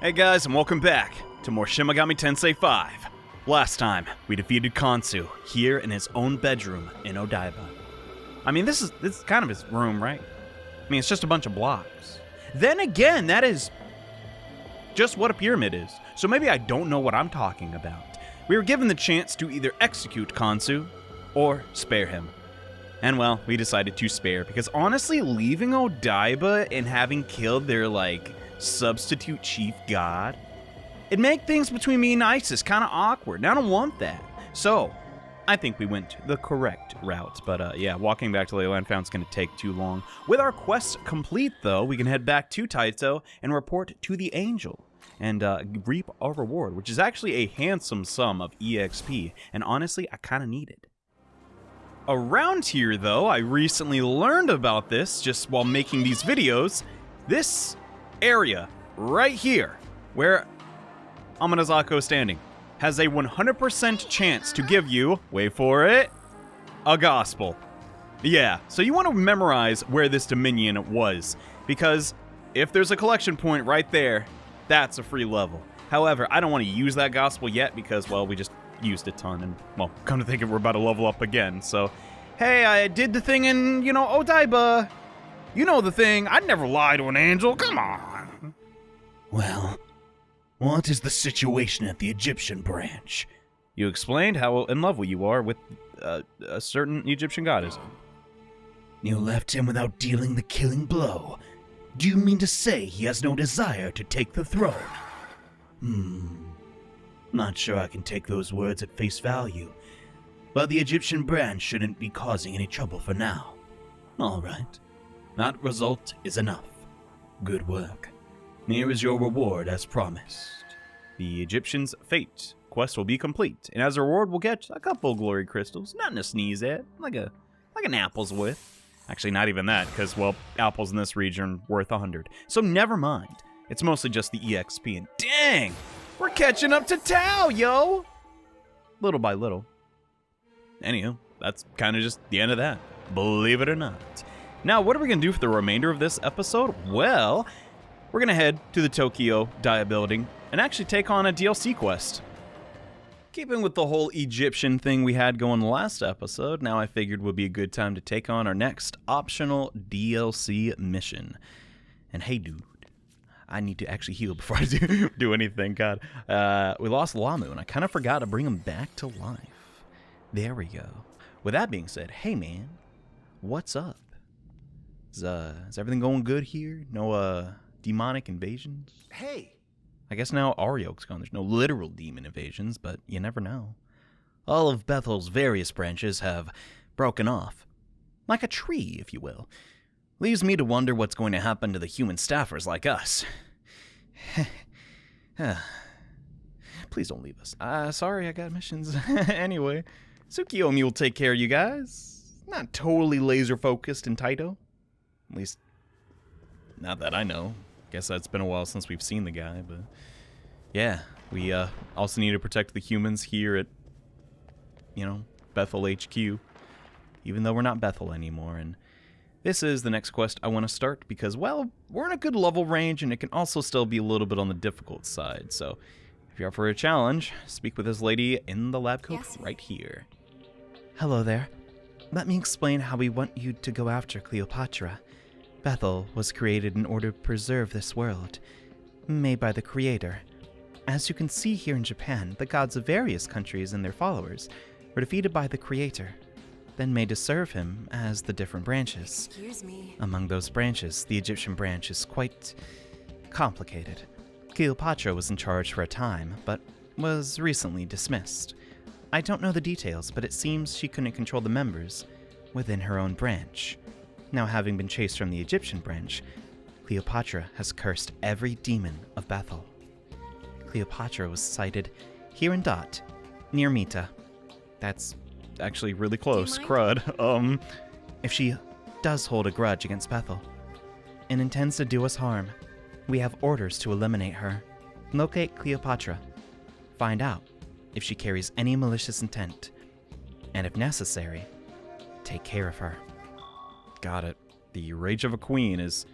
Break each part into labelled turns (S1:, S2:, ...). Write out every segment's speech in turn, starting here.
S1: Hey guys, and welcome back to more Shin Megami Tensei V. Last time, we defeated Kansu here in his own bedroom in Odaiba. I mean, this is kind of his room, right? I mean, it's just a bunch of blocks. Then again, that is just what a pyramid is. So maybe I don't know what I'm talking about. We were given the chance to either execute Kansu or spare him. And well, we decided to spare because honestly, leaving Odaiba and having killed their, substitute chief god, it'd make things between me and Isis kind of awkward, and I don't want that. So, I think we went the correct route, but yeah, walking back to Leyland Fountain's gonna take too long. With our quest complete, though, we can head back to Taito and report to the Angel, and reap our reward, which is actually a handsome sum of EXP, and honestly, I kind of need it. Around here, though, I recently learned about this just while making these videos. This area right here, where Amanazako is standing, has a 100% chance to give you, wait for it, a gospel. Yeah, so you want to memorize where this Dominion was, because if there's a collection point right there, that's a free level. However, I don't want to use that gospel yet because, well, we just used a ton, and, well, come to think of it, we're about to level up again, so, hey, I did the thing in, Odaiba. You know the thing, I'd never lie to an angel, come on.
S2: Well, what is the situation at the Egyptian branch?
S1: You explained how in love you are with a certain Egyptian goddess.
S2: You left him without dealing the killing blow. Do you mean to say he has no desire to take the throne? Not sure I can take those words at face value, but the Egyptian branch shouldn't be causing any trouble for now. All right. That result is enough. Good work. Here is your reward as promised.
S1: The Egyptian's fate quest will be complete, and as a reward we'll get a couple glory crystals, nothing to sneeze at, like an apple's worth. Actually, not even that, because, well, apples in this region worth 100. So never mind. It's mostly just the EXP, and dang! We're catching up to Tao, yo! Little by little. Anywho, that's kind of just the end of that. Believe it or not. Now, what are we going to do for the remainder of this episode? Well, we're going to head to the Tokyo Dia building and actually take on a DLC quest. Keeping with the whole Egyptian thing we had going last episode, now I figured would be a good time to take on our next optional DLC mission. And hey, dude, I need to actually heal before I do anything. God, we lost Lamu, and I kind of forgot to bring him back to life. There we go. With that being said, hey man, what's up? Is everything going good here? No demonic invasions?
S3: Hey!
S1: I guess now Arioke's gone. There's no literal demon invasions, but you never know. All of Bethel's various branches have broken off. Like a tree, if you will. Leaves me to wonder what's going to happen to the human staffers like us. Please don't leave us. Sorry, I got missions. Anyway, Tsukiyomi will take care of you guys. Not totally laser-focused in Taito. At least, not that I know. Guess it's been a while since we've seen the guy, but yeah, we also need to protect the humans here at, Bethel HQ, even though we're not Bethel anymore. And this is the next quest I want to start because, well, we're in a good level range and it can also still be a little bit on the difficult side. So if you're up for a challenge, speak with this lady in the lab coat right here.
S4: Hello there. Let me explain how we want you to go after Cleopatra. Bethel was created in order to preserve this world, made by the Creator. As you can see here in Japan, the gods of various countries and their followers were defeated by the Creator, then made to serve him as the different branches.
S5: Excuse me.
S4: Among those branches, the Egyptian branch is quite complicated. Cleopatra was in charge for a time, but was recently dismissed. I don't know the details, but it seems she couldn't control the members within her own branch. Now, having been chased from the Egyptian branch, Cleopatra has cursed every demon of Bethel. Cleopatra was sighted here in Dot, near Mita.
S1: That's actually really close, crud.
S4: If she does hold a grudge against Bethel and intends to do us harm, we have orders to eliminate her. Locate Cleopatra. Find out if she carries any malicious intent. And if necessary, take care of her.
S1: Got it. The rage of a queen is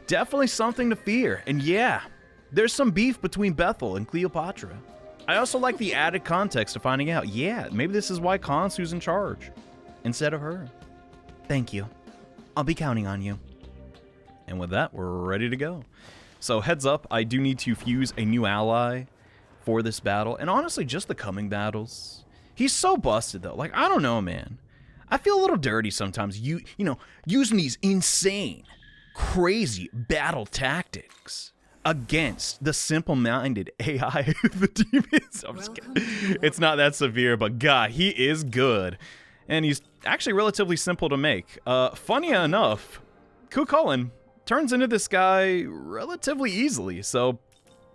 S1: definitely something to fear. And yeah, there's some beef between Bethel and Cleopatra. I also like the added context of finding out, yeah, maybe this is why Khonsu's in charge instead of her.
S4: Thank you. I'll be counting on you.
S1: And with that, we're ready to go. So heads up, I do need to fuse a new ally for this battle. And honestly, just the coming battles. He's so busted though. Like, I don't know, man. I feel a little dirty sometimes, you know, using these insane, crazy battle tactics against the simple-minded AI of the demons. I'm just kidding. It's not that severe, but God, he is good. And he's actually relatively simple to make. Funny enough, Cuchulainn turns into this guy relatively easily. So,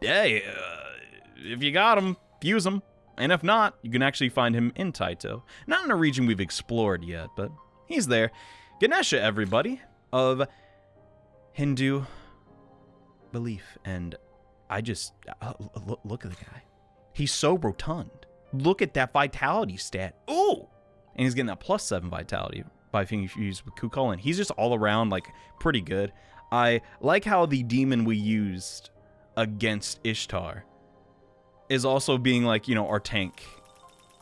S1: hey, if you got him, fuse him. And if not, you can actually find him in Taito. Not in a region we've explored yet, but he's there. Ganesha, everybody, of Hindu belief. And I just, look at the guy. He's so rotund. Look at that vitality stat. Ooh! And he's getting that +7 vitality by being fused with Cuchulainn. He's just all around, like, pretty good. I like how the demon we used against Ishtar is also being, like, you know, our tank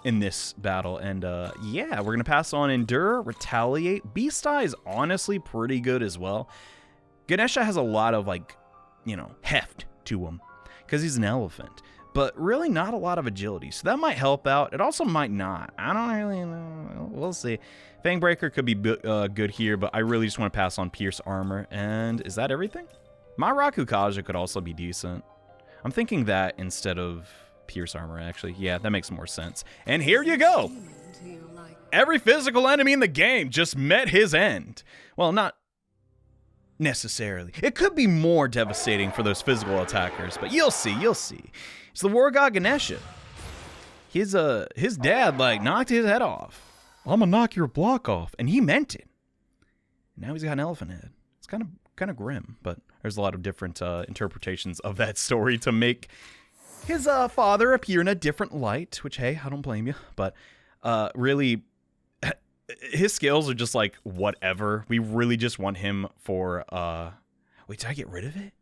S1: in this battle. And, yeah, we're going to pass on Endure, Retaliate. Beast Eye is honestly pretty good as well. Ganesha has a lot of, like, you know, heft to him because he's an elephant. But really not a lot of agility. So that might help out. It also might not. I don't really know. We'll see. Fangbreaker could be good here, but I really just want to pass on Pierce Armor. And is that everything? My Rakukaja could also be decent. I'm thinking that instead of Pierce Armor, actually. Yeah, that makes more sense. And here you go! Every physical enemy in the game just met his end. Well, not necessarily. It could be more devastating for those physical attackers, but you'll see, you'll see. It's the War God Ganesha. His dad, like, knocked his head off. I'm gonna knock your block off. And he meant it. Now he's got an elephant head. It's kind of grim, but there's a lot of different interpretations of that story to make his father appear in a different light, which, hey, I don't blame you. But really, his skills are just like whatever. We really just want him for wait, did I get rid of it?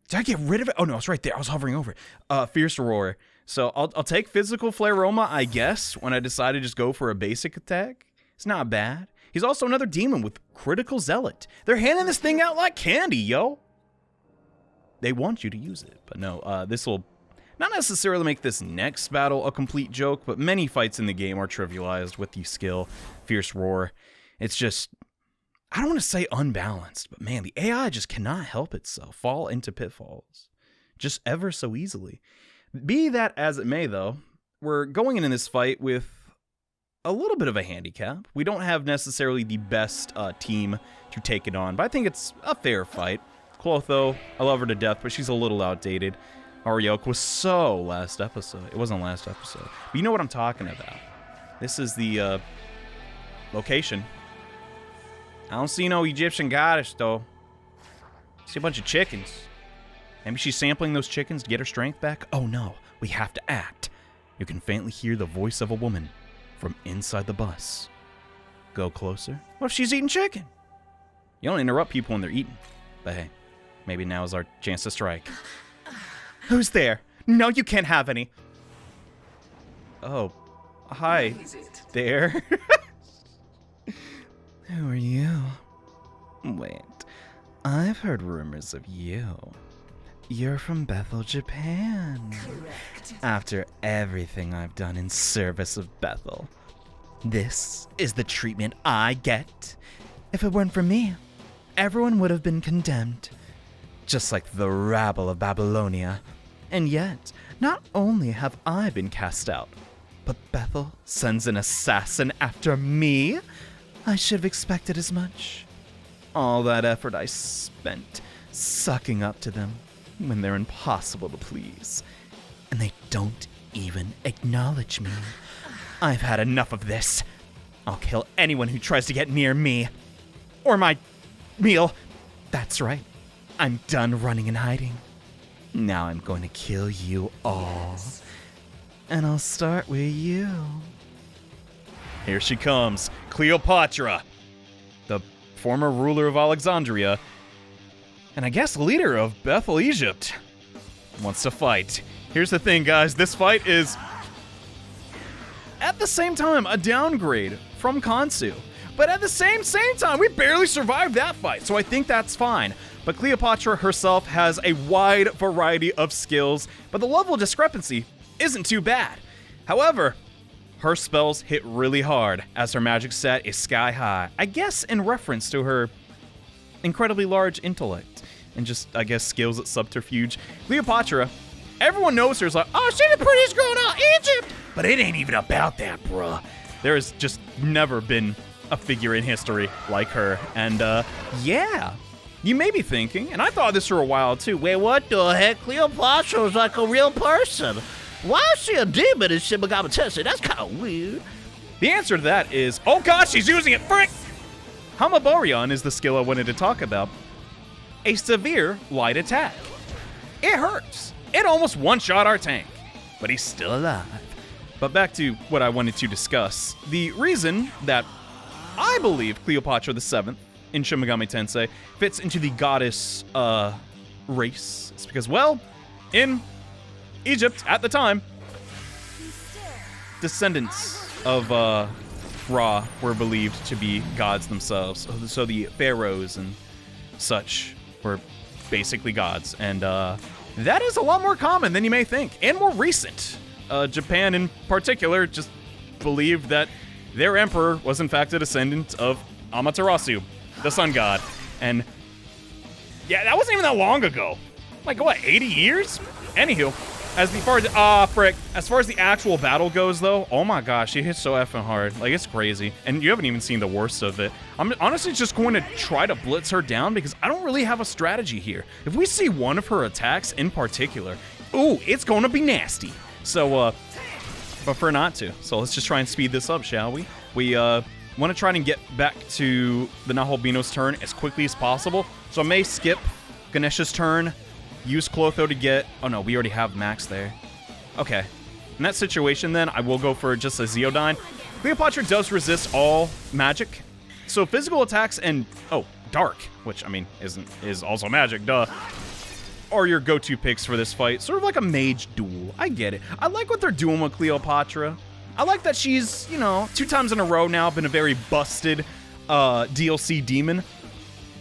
S1: Did I get rid of it? Oh no, it's right there. I was hovering over it. Fierce Roar. So I'll take Physical Flaroma, I guess, when I decide to just go for a basic attack. It's not bad. He's also another demon with Critical Zealot. They're handing this thing out like candy, yo. They want you to use it, but no, this will not necessarily make this next battle a complete joke, but many fights in the game are trivialized with the skill Fierce Roar. It's just, I don't want to say unbalanced, but man, the AI just cannot help itself fall into pitfalls just ever so easily. Be that as it may, though, we're going in this fight with a little bit of a handicap. We don't have necessarily the best team to take it on, but I think it's a fair fight. Clotho, I love her to death, but she's a little outdated. Ariok was so last episode. It wasn't last episode. But you know what I'm talking about. This is the location. I don't see no Egyptian goddess, though. I see a bunch of chickens. Maybe she's sampling those chickens to get her strength back? Oh no, we have to act. You can faintly hear the voice of a woman from inside the bus. Go closer. What if she's eating chicken? You don't interrupt people when they're eating. But hey, maybe now is our chance to strike. Who's there? No, you can't have any. Oh, hi there. Who are you? Wait, I've heard rumors of you. You're from Bethel, Japan. Correct. After everything I've done in service of Bethel, this is the treatment I get. If it weren't for me, everyone would have been condemned, just like the rabble of Babylonia. And yet, not only have I been cast out, but Bethel sends an assassin after me? I should have expected as much. All that effort I spent sucking up to them when they're impossible to please, and they don't even acknowledge me. I've had enough of this. I'll kill anyone who tries to get near me. Or my meal. That's right. I'm done running and hiding. Now I'm going to kill you all. And I'll start with you. Here she comes, Cleopatra, the former ruler of Alexandria, and I guess leader of Bethel, Egypt. wants to fight. Here's the thing, guys. This fight is, at the same time, a downgrade from Kansu. But at the same time, we barely survived that fight, so I think that's fine. But Cleopatra herself has a wide variety of skills, but the level discrepancy isn't too bad. However, her spells hit really hard as her magic stat is sky high. I guess in reference to her incredibly large intellect and just, I guess, skills at subterfuge. Cleopatra, everyone knows her as like, oh, she's the prettiest girl in all Egypt! But it ain't even about that, bruh. There has just never been a figure in history like her. And, yeah. You may be thinking, and I thought this for a while too, wait, what the heck? Cleopatra is like a real person. Why is she a demon in Shin Megami Tensei? That's kind of weird. The answer to that is, oh god, she's using it, frick! Hamaborion is the skill I wanted to talk about. A severe light attack. It hurts. It almost one-shot our tank, but he's still alive. But back to what I wanted to discuss. The reason that I believe Cleopatra the 7th in Shin Megami Tensei fits into the goddess race is because, well, in Egypt at the time, descendants of Ra were believed to be gods themselves. So the pharaohs and such were basically gods, and that is a lot more common than you may think, and more recent. Japan in particular just believed that their emperor was in fact a descendant of Amaterasu, the sun god. And yeah, that wasn't even that long ago. Like, what, 80 years? Anywho, as far as the actual battle goes, though, oh my gosh, it hits so effing hard. Like, it's crazy. And you haven't even seen the worst of it. I'm honestly just going to try to blitz her down because I don't really have a strategy here. If we see one of her attacks in particular, ooh, it's going to be nasty. So, prefer not to. So let's just try and speed this up, shall we? We want to try and get back to the Naholbino's turn as quickly as possible. So I may skip Ganesha's turn, use Clotho to get... Oh no, we already have Max there. Okay. In that situation then, I will go for just a Zeodyne. Cleopatra does resist all magic. So physical attacks and... Oh, Dark, which, I mean, is also magic, duh, are your go-to picks for this fight. Sort of like a mage duel. I get it. I like what they're doing with Cleopatra. I like that she's, you know, 2 times in a row now been a very busted DLC demon.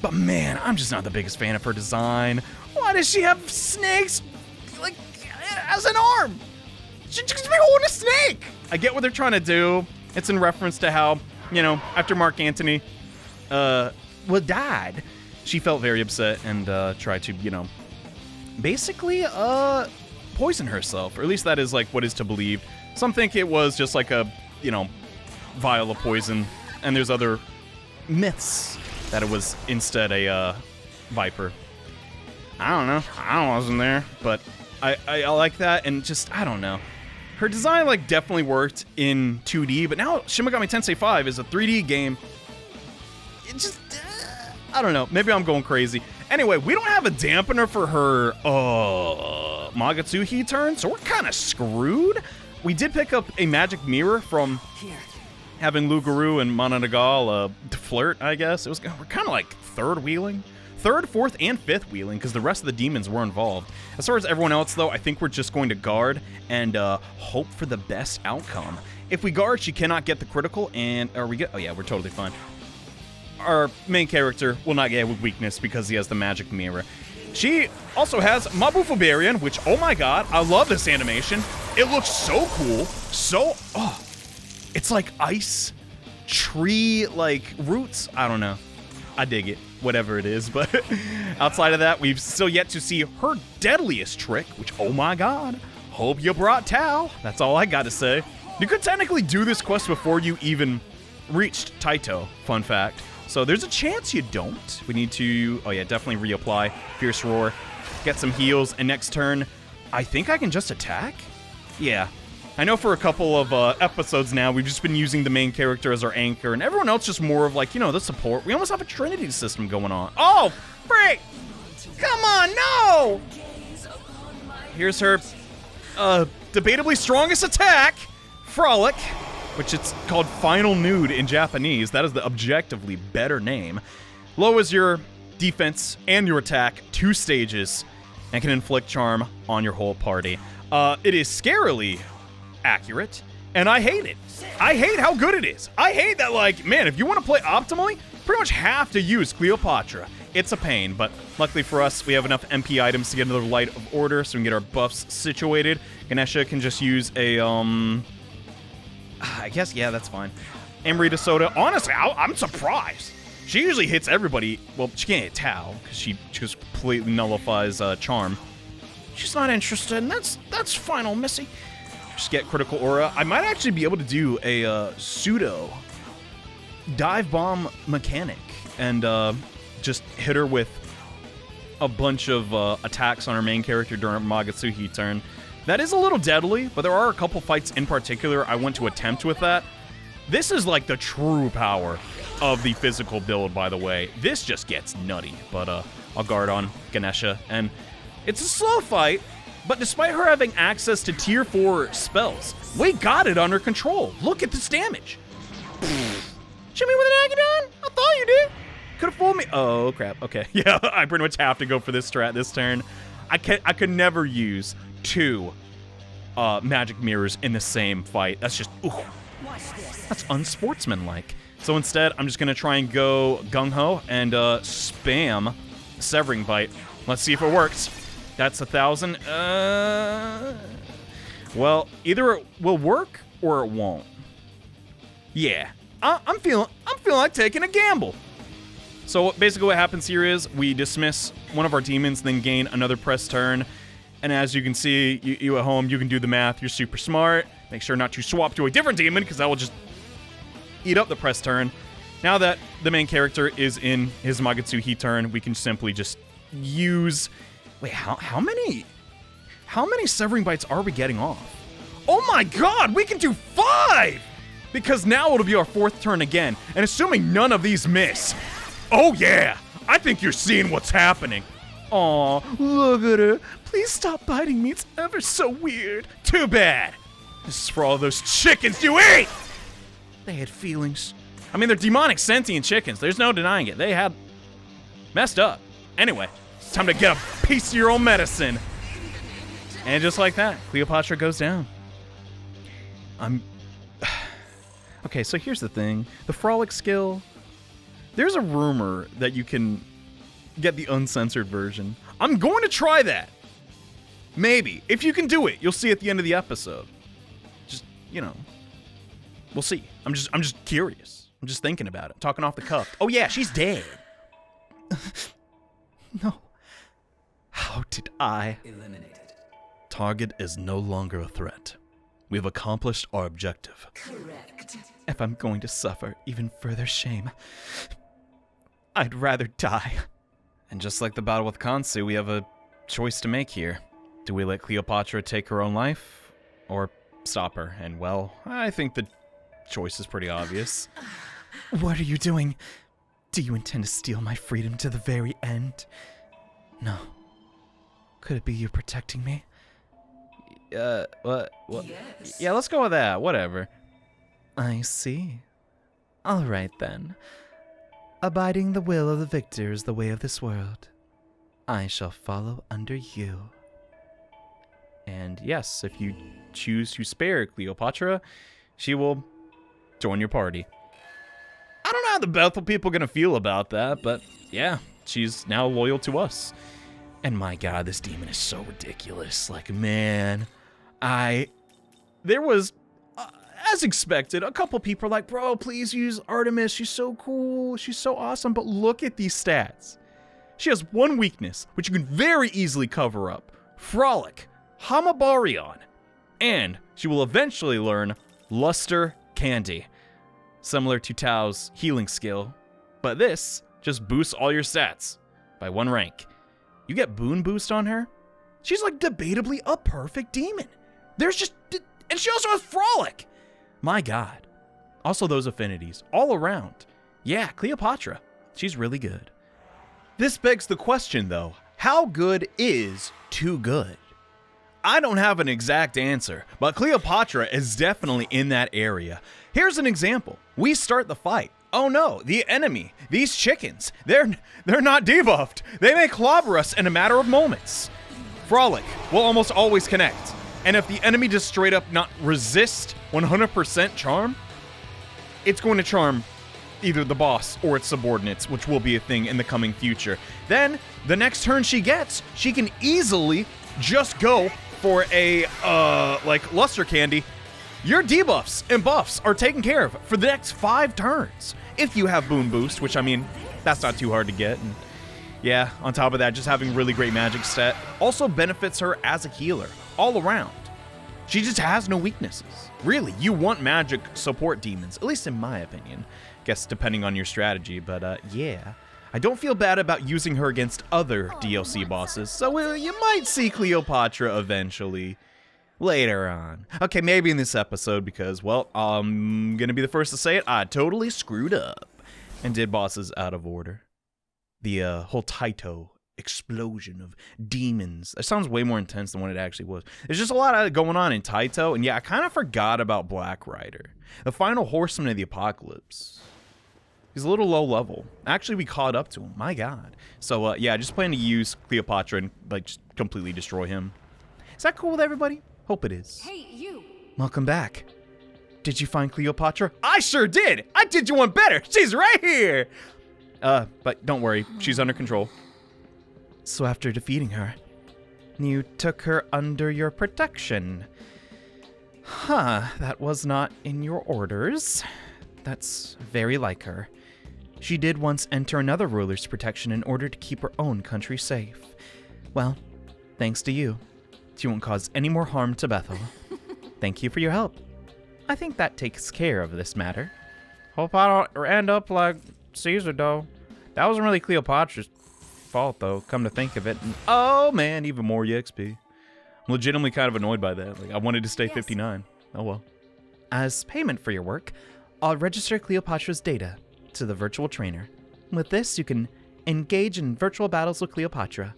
S1: But man, I'm just not the biggest fan of her design. Why does she have snakes, like, as an arm? She just be holding a snake. I get what they're trying to do. It's in reference to how, you know, after Mark Antony died, she felt very upset and tried to, you know, basically poison herself, or at least that is like what is to believe. Some think it was just like a, you know, vial of poison, and there's other myths that it was instead a viper. I don't know. I wasn't there, but I like that, and just, I don't know. Her design like definitely worked in 2D, but now Shin Megami Tensei V is a 3D game. It just, I don't know. Maybe I'm going crazy. Anyway, we don't have a dampener for her Magatsuhi turn, so we're kind of screwed. We did pick up a magic mirror from having Luguru and Mananagal flirt, I guess. We're kind of like third, 4th, and 5th wheeling, because the rest of the demons were involved. As far as everyone else, though, I think we're just going to guard and hope for the best outcome. If we guard, she cannot get the critical, and oh yeah, we're totally fine. Our main character will not get weakness because he has the magic mirror. She also has Mabufubarian, which, oh my god, I love this animation. It looks so cool. It's like ice, tree, like roots. I don't know. I dig it, whatever it is. But outside of that, we've still yet to see her deadliest trick, which, oh my god, hope you brought Tao. That's all I got to say. You could technically do this quest before you even reached Taito, fun fact. So there's a chance you don't. We need to, oh yeah, definitely reapply Fierce Roar, get some heals, and next turn, I think I can just attack? Yeah. I know for a couple of episodes now, we've just been using the main character as our anchor, and everyone else just more of like, you know, the support. We almost have a Trinity system going on. Oh, frick! Come on, no! Here's her debatably strongest attack, Frolic, which it's called Final Nude in Japanese. That is the objectively better name. Lowers your defense and your attack 2 stages. and can inflict charm on your whole party. It is scarily accurate, and I hate it. I hate how good it is. I hate that, like, man, if you want to play optimally, pretty much have to use Cleopatra. It's a pain, but luckily for us, we have enough MP items to get another Light of Order, so we can get our buffs situated. Ganesha can just use a, I guess, yeah, that's fine. Amrita Soda, honestly, I'm surprised. She usually hits everybody. Well, she can't hit Tao, because she just completely nullifies Charm. She's not interested, and that's final, Missy. Just get Critical Aura. I might actually be able to do a pseudo dive bomb mechanic, and just hit her with a bunch of attacks on her main character during Magatsuhi turn. That is a little deadly, but there are a couple fights in particular I want to attempt with that. This is like the true power of the physical build, by the way. This just gets nutty, but I'll guard on Ganesha, and it's a slow fight, but despite her having access to tier 4 spells, we got it under control. Look at this damage. Shoot me with an Agadon? I thought you did. Could have fooled me. Oh, crap. Okay. Yeah, I pretty much have to go for this strat this turn. I could never use 2 magic mirrors in the same fight. That's just, ooh. That's unsportsmanlike. So instead, I'm just going to try and go gung-ho and spam Severing Bite. Let's see if it works. That's 1,000. Well, either it will work or it won't. Yeah, I'm feeling like taking a gamble. So basically what happens here is we dismiss one of our demons, then gain another press turn. And as you can see, you at home, you can do the math. You're super smart. Make sure not to swap to a different demon, because that will just eat up the press turn. Now that the main character is in his Magatsuhi turn, we can simply just use... Wait, how many Severing Bites are we getting off? Oh my god, we can do 5! Because now it'll be our 4th turn again, and assuming none of these miss. Oh yeah, I think you're seeing what's happening. Aw, look at her. Please stop biting me, it's ever so weird. Too bad. This is for all those chickens you ate! They had feelings. I mean, they're demonic sentient chickens. There's no denying it. They had messed up. Anyway, it's time to get a piece of your own medicine. And just like that, Cleopatra goes down. Okay, so here's the thing. The Frolic skill, there's a rumor that you can get the uncensored version. I'm going to try that. Maybe. If you can do it, you'll see at the end of the episode. Just, you know, we'll see. I'm just curious. I'm just thinking about it. Talking off the cuff. Oh yeah, she's dead. No. How did I?
S3: Eliminated.
S2: Target is no longer a threat. We've accomplished our objective.
S3: Correct.
S4: If I'm going to suffer even further shame, I'd rather die.
S1: And just like the battle with Kansu, we have a choice to make here. Do we let Cleopatra take her own life, or stop her? And well, I think the choice is pretty obvious.
S4: What are you doing? Do you intend to steal my freedom to the very end? No. Could it be you protecting me?
S1: What?
S3: Yes.
S1: Yeah, let's go with that. Whatever.
S4: I see. All right, then. Abiding the will of the victor is the way of this world. I shall follow under you.
S1: And yes, if you choose to spare Cleopatra, she will join your party. I don't know how the Bethel people are going to feel about that, but yeah, she's now loyal to us. And my god, this demon is so ridiculous. Like, man, there was, as expected, a couple people like, bro, please use Artemis. She's so cool. She's so awesome. But look at these stats. She has one weakness, which you can very easily cover up. Frolic, Hamabarion, and she will eventually learn Luster Candy, similar to Tao's healing skill, but this just boosts all your stats by 1 rank. You get Boon Boost on her, she's like debatably a perfect demon. And she also has Frolic. My god. Also those affinities, all around. Yeah, Cleopatra, she's really good. This begs the question though, how good is too good? I don't have an exact answer, but Cleopatra is definitely in that area. Here's an example. We start the fight. Oh no, the enemy, these chickens, they're not debuffed. They may clobber us in a matter of moments. Frolic will almost always connect. And if the enemy just straight up not resist 100% charm, it's going to charm either the boss or its subordinates, which will be a thing in the coming future. Then, the next turn she gets, she can easily just go for a, like, luster candy. Your debuffs and buffs are taken care of for the next 5 turns. If you have Boon Boost, which, I mean, that's not too hard to get. And yeah, on top of that, just having really great magic stat also benefits her as a healer all around. She just has no weaknesses. Really, you want magic support demons, at least in my opinion. Guess depending on your strategy, but yeah. I don't feel bad about using her against other DLC bosses, so you might see Cleopatra eventually. Later on. Okay, maybe in this episode because, well, I'm gonna be the first to say it, I totally screwed up and did bosses out of order. The whole Taito explosion of demons. It sounds way more intense than what it actually was. There's just a lot going on in Taito, and yeah, I kind of forgot about Black Rider, the final horseman of the apocalypse. He's a little low level. Actually, we caught up to him. My God. So, yeah, I just plan to use Cleopatra and, like, just completely destroy him. Is that cool with everybody? Hope it is.
S3: Hey, you!
S1: Welcome back. Did you find Cleopatra? I sure did! I did you one better! She's right here! But don't worry. She's under control. So after defeating her, you took her under your protection. Huh, that was not in your orders. That's very like her. She did once enter another ruler's protection in order to keep her own country safe. Well, thanks to you, she won't cause any more harm to Bethel. Thank you for your help. I think that takes care of this matter. Hope I don't end up like Caesar, though. That wasn't really Cleopatra's fault, though, come to think of it. And, oh, man, even more EXP. I'm legitimately kind of annoyed by that. Like, I wanted to stay 59. Oh, well. As payment for your work, I'll register Cleopatra's data to the virtual trainer. With this, you can engage in virtual battles with Cleopatra.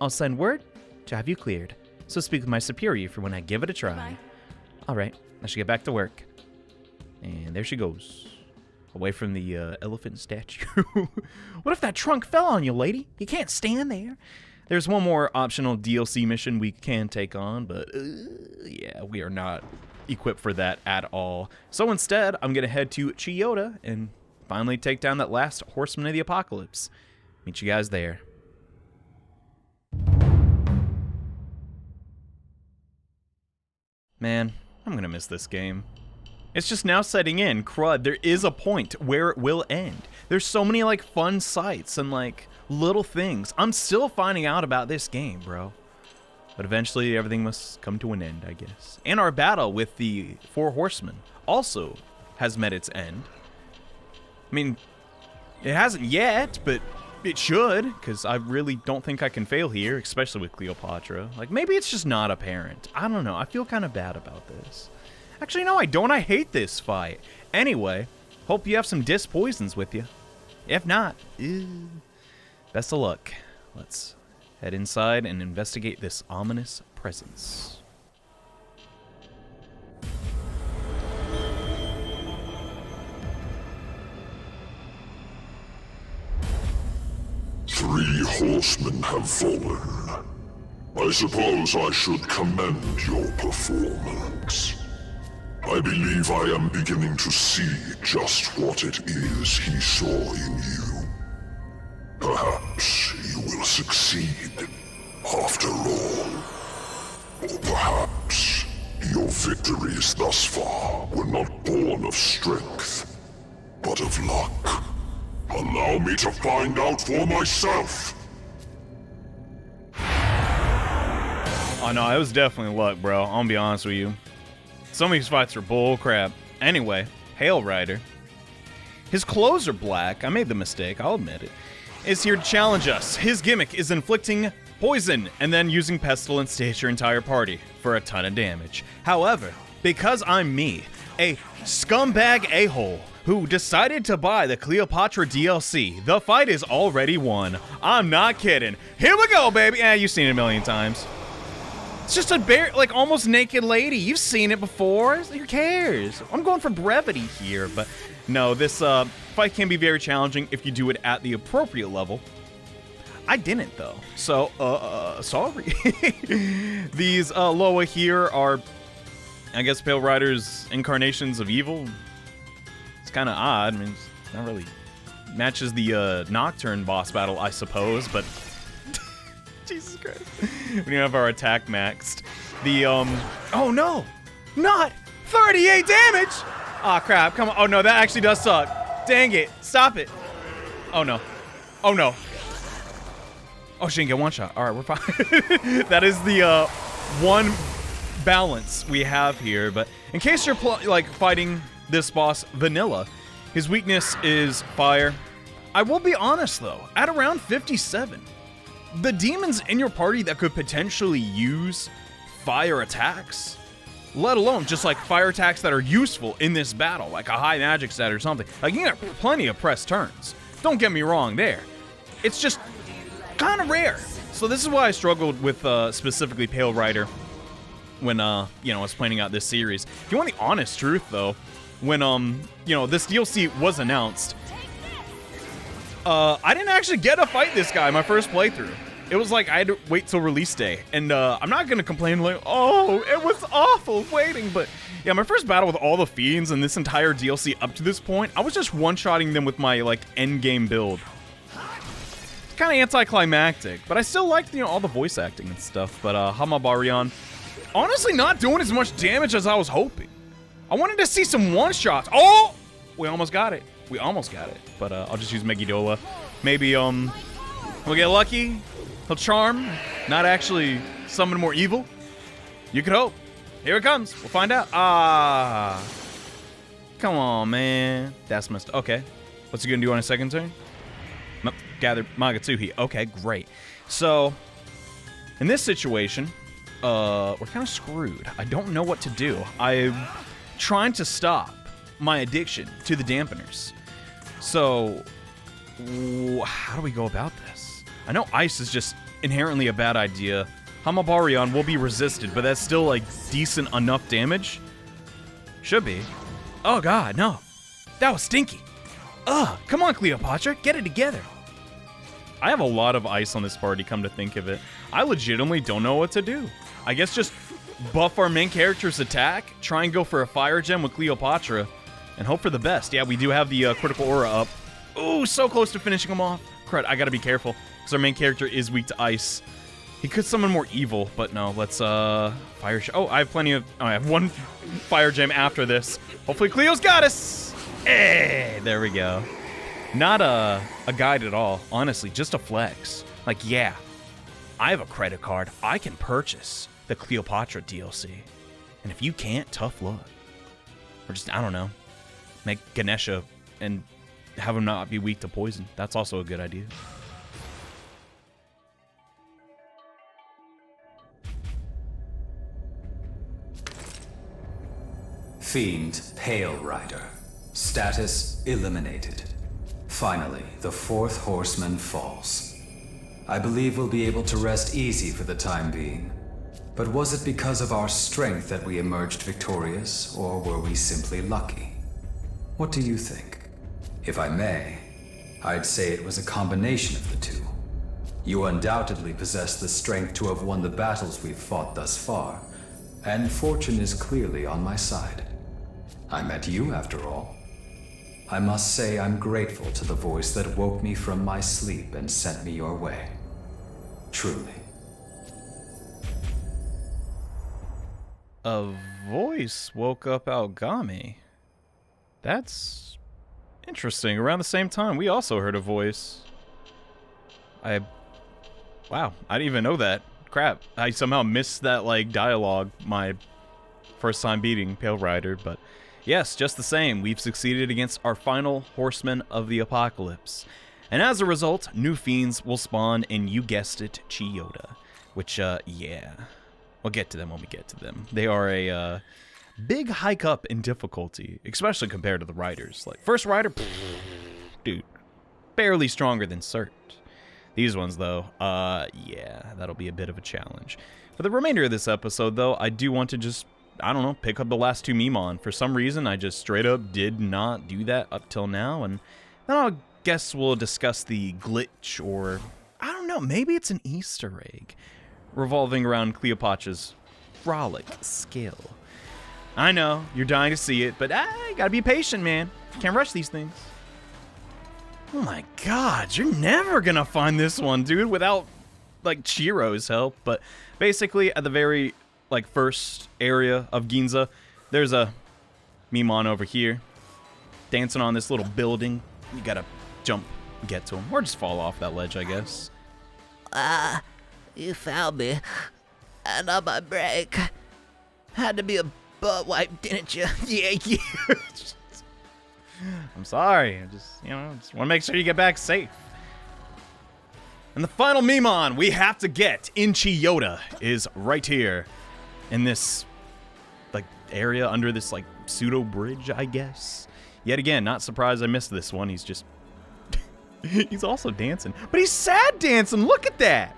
S1: I'll send word to have you cleared, so speak with my superior for when I give it a try.
S3: Bye.
S1: All right, I should get back to work. And there she goes, away from the elephant statue. What if that trunk fell on you, lady? You can't stand there. There's one more optional DLC mission we can take on, but yeah, we are not equipped for that at all. So instead, I'm going to head to Chiyoda and finally take down that last horseman of the apocalypse. Meet you guys there. Man, I'm going to miss this game. It's just now setting in. Crud, there is a point where it will end. There's so many, like, fun sights and, like, little things. I'm still finding out about this game, bro. But eventually, everything must come to an end, I guess. And our battle with the 4 horsemen also has met its end. I mean, it hasn't yet, but it should, because I really don't think I can fail here, especially with Cleopatra. Like, maybe it's just not apparent. I don't know. I feel kind of bad about this. Actually, no, I don't. I hate this fight. Anyway, hope you have some disc poisons with you. If not, best of luck. Let's head inside and investigate this ominous presence.
S5: 3 horsemen have fallen. I suppose I should commend your performance. I believe I am beginning to see just what it is he saw in you. Perhaps you will succeed, after all. Or perhaps your victories thus far were not born of strength, but of luck. Allow me to find out for myself!
S1: Oh no, it was definitely luck, bro. I'm gonna be honest with you. Some of these fights are bull crap. Anyway, Hail Rider. His clothes are black. I made the mistake, I'll admit it. Is here to challenge us. His gimmick is inflicting poison and then using pestilence to hit your entire party for a ton of damage. However, because I'm me, a scumbag a-hole who decided to buy the Cleopatra DLC, the fight is already won. I'm not kidding. Here we go, baby. You've seen it a million times. It's just a bare, like, almost naked lady. You've seen it before. Who cares? I'm going for brevity here, but no, this fight can be very challenging if you do it at the appropriate level. I didn't, though. So, sorry. These Loa here are, I guess, Pale Rider's incarnations of evil. It's kind of odd. I mean, it's not really matches the Nocturne boss battle, I suppose, but Jesus Christ. We don't have our attack maxed. The, oh no! Not 38 damage! Aw, crap. Come on. Oh no, that actually does suck. Dang it. Stop it. Oh no. Oh no. Oh, she didn't get one shot. Alright, we're fine. That is the, one balance we have here, but in case you're, fighting this boss vanilla, his weakness is fire. I will be honest, though, at around 57, the demons in your party that could potentially use fire attacks, let alone just, fire attacks that are useful in this battle, like a high magic set or something, you can get plenty of press turns. Don't get me wrong there. It's just kind of rare. So this is why I struggled with specifically Pale Rider when I was planning out this series. If you want the honest truth though, when this DLC was announced, I didn't actually get to fight this guy my first playthrough. It was I had to wait till release day, and I'm not gonna complain oh, it was awful waiting, but yeah, my first battle with all the fiends and this entire DLC up to this point, I was just one-shotting them with my end game build. Kind of anticlimactic, but I still liked all the voice acting and stuff. But Hamabarion, honestly, not doing as much damage as I was hoping. I wanted to see some one-shots. Oh, we almost got it. We almost got it. But I'll just use Megiddola. Maybe we'll get lucky. He'll charm, not actually summon more evil. You could hope. Here it comes. We'll find out. Ah, come on, man. That's messed up. Okay, what's he gonna do on his second turn? Gather Magatsuhi. Okay, great. So, in this situation, we're kind of screwed. I don't know what to do. I'm trying to stop my addiction to the dampeners. So, how do we go about this? I know ice is just inherently a bad idea. Hamabarion will be resisted, but that's still, decent enough damage. Should be. Oh, God, no. That was stinky. Ugh, come on, Cleopatra. Get it together. I have a lot of ice on this party, come to think of it. I legitimately don't know what to do. I guess just buff our main character's attack, try and go for a fire gem with Cleopatra, and hope for the best. Yeah, we do have the critical aura up. Ooh, so close to finishing him off. Crud, I gotta be careful, because our main character is weak to ice. He could summon more evil, but no, let's, fire... I have plenty of... I have one fire gem after this. Hopefully Cleo's got us! Hey, there we go. Not a guide at all, honestly, just a flex. Yeah, I have a credit card. I can purchase the Cleopatra DLC. And if you can't, tough luck. Or just, I don't know, make Ganesha and have him not be weak to poison. That's also a good idea.
S3: Fiend Pale Rider. Status eliminated. Finally, the fourth horseman falls. I believe we'll be able to rest easy for the time being. But was it because of our strength that we emerged victorious, or were we simply lucky? What do you think? If I may, I'd say it was a combination of the two. You undoubtedly possess the strength to have won the battles we've fought thus far, and fortune is clearly on my side. I met you, after all. I must say I'm grateful to the voice that woke me from my sleep and sent me your way. Truly.
S1: A voice woke up Aogami. That's interesting. Around the same time, we also heard a voice. Wow, I didn't even know that. Crap, I somehow missed that, dialogue my first time beating Pale Rider, but yes, just the same, we've succeeded against our final horseman of the apocalypse. And as a result, new fiends will spawn, and you guessed it, Chiyoda. Which, yeah. We'll get to them when we get to them. They are a, big hike up in difficulty, especially compared to the riders. First rider, dude, barely stronger than Cert. These ones, though, yeah, that'll be a bit of a challenge. For the remainder of this episode, though, I do want to just, I don't know, pick up the last two Mimon. For some reason, I just straight up did not do that up till now, and then I guess we'll discuss the glitch, or I don't
S4: don't know. Maybe it's an Easter egg revolving around Cleopatra's frolic skill. I know, you're dying to see it, but you gotta be patient, man. Can't rush these things. Oh my god, you're never gonna find this one, dude, without, like, Chiro's help. But basically, at the very, like, first area of Ginza, there's a Mimon over here, dancing on this little building. You gotta jump and get to him, or just fall off that ledge, I guess.
S6: You found me. And on my break. Had to be a butt wipe, didn't you?
S4: Yeah, yeah. I'm sorry. I just want to make sure you get back safe. And the final Mimon we have to get in Chiyoda is right here in this, like, area under this, like, pseudo bridge, I guess. Yet again, not surprised I missed this one. He's just he's also dancing, but he's sad dancing. Look at that.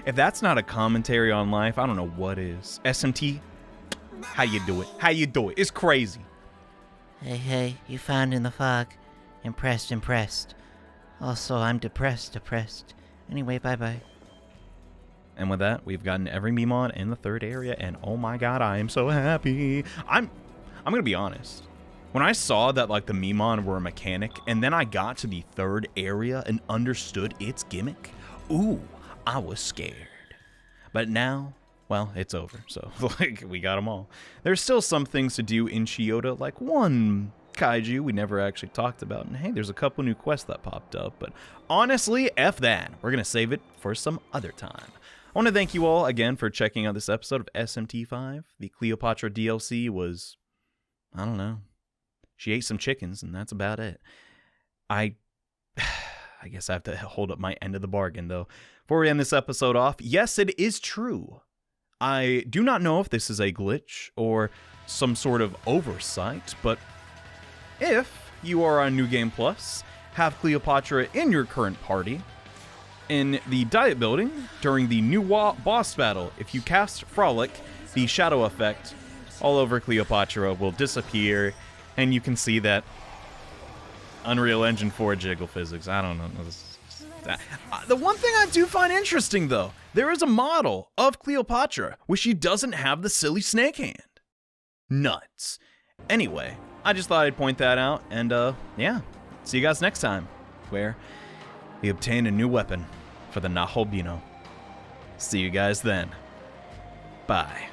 S4: If that's not a commentary on life, I don't know what is. SMT, how you do it? How you do it? It's crazy.
S6: Hey, you found in the fog. Impressed. Also, I'm depressed. Anyway, bye-bye.
S4: And with that, we've gotten every Mimon in the third area, and oh my god, I am so happy. I'm gonna be honest. When I saw that, like, the Mimon were a mechanic, and then I got to the third area and understood its gimmick, ooh, I was scared. But now, well, it's over, so, like, we got them all. There's still some things to do in Chiyoda, like one kaiju we never actually talked about, and hey, there's a couple new quests that popped up, but honestly, F that. We're gonna save it for some other time. I want to thank you all again for checking out this episode of SMT5. The Cleopatra DLC was, I don't know, she ate some chickens, and that's about it. I guess I have to hold up my end of the bargain, though. Before we end this episode off, yes, it is true. I do not know if this is a glitch or some sort of oversight, but if you are on New Game Plus, have Cleopatra in your current party, in the Diet Building, during the new boss battle, if you cast Frolic, the shadow effect all over Cleopatra will disappear, and you can see that Unreal Engine 4 jiggle physics. I don't know. The one thing I do find interesting, though, there is a model of Cleopatra where she doesn't have the silly snake hand. Nuts. Anyway, I just thought I'd point that out, and yeah, see you guys next time, where we obtain a new weapon for the Nahobino. See you guys then. Bye.